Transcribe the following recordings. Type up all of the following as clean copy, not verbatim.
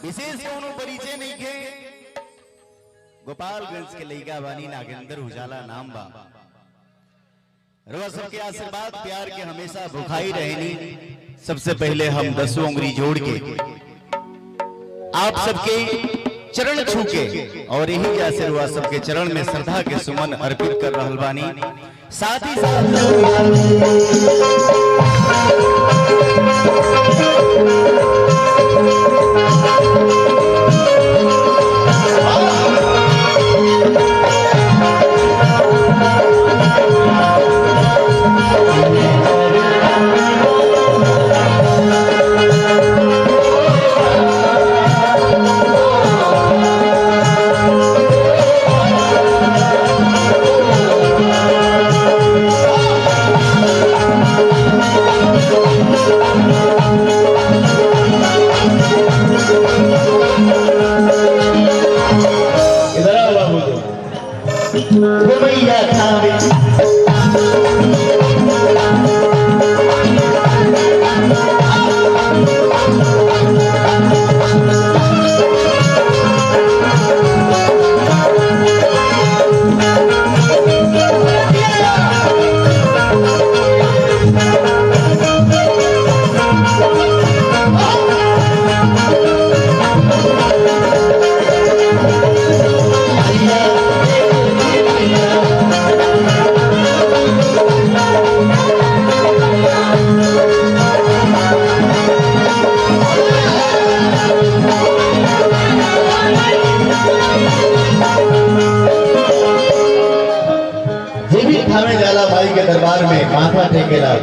विशेष कोनो परिचय नहीं के गोपालगंज के लइका बानी नागेंद्र उजाला नाम बा। रवा सबके आशीर्वाद प्यार के हमेशा भुखाई रहनी। सबसे पहले हम 10 उंगली जोड़ के आप सबके चरण छू के और यही जैसे रुआ सबके चरण में श्रद्धा के सुमन अर्पित कर रहल बानी। साथ ही दरबार में माथा टेकेला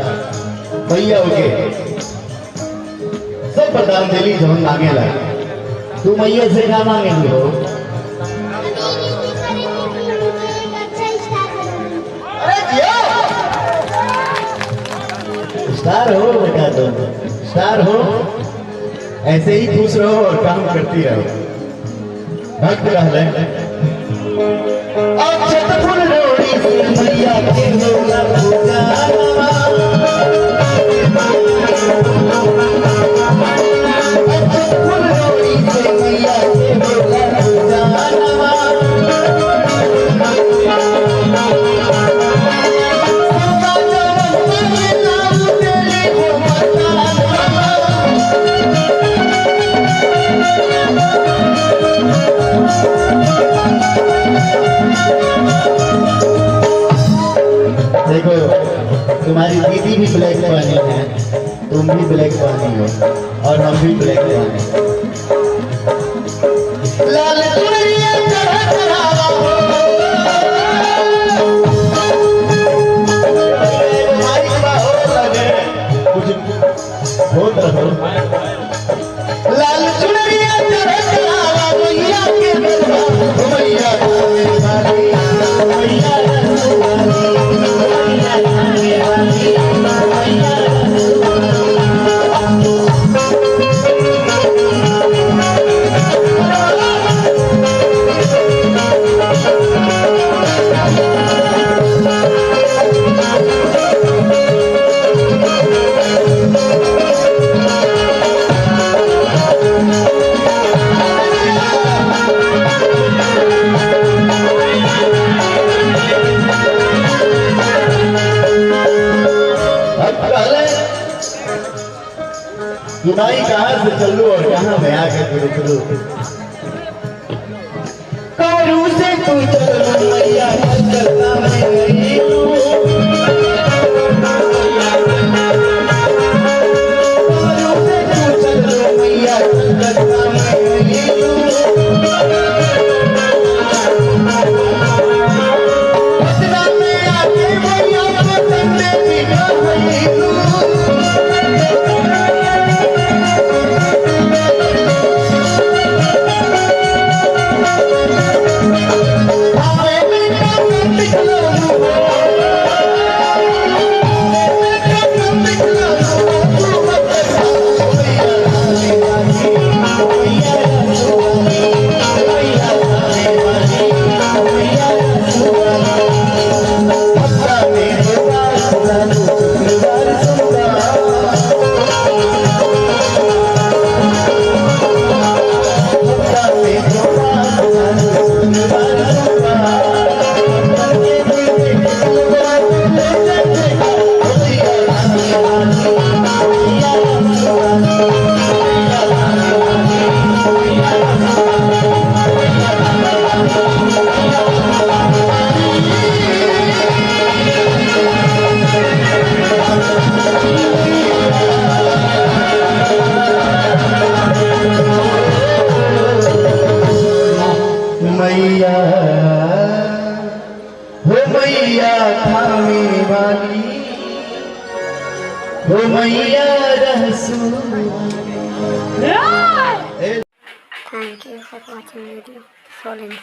भैया के सब प्रदान दिली जो मांगेला। तू मैया से क्या मांगेली हो? स्टार हो बेटा, तुम स्टार हो, ऐसे ही खुश रहो और काम करती रहो, भक्त रह ले। मैया के होला पूजा देखो, तुम्हारी दीदी भी ब्लैक वाली है, तुम भी ब्लैक वाली हो और हम भी ब्लैक वाली। लाल चुनरिया चढ़ावा हो, माइक बाहो लगे कुछ बहुत रहो। लाल चुनरिया चढ़ावा मैया के दरबार, मैया वाली मैया भाई कहाँ से चलू और कहाँ मैं आकर रुकू? करू से तू चलू मैया चलता मैं गई हूँ। करू से तू चलू मैया चलता मैं गई हूँ। इतना में आके मैया को संदे बिना गई हूँ। Hello. हो मैया रहसूल। Thank you for watching video. So, let's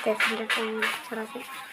100 times.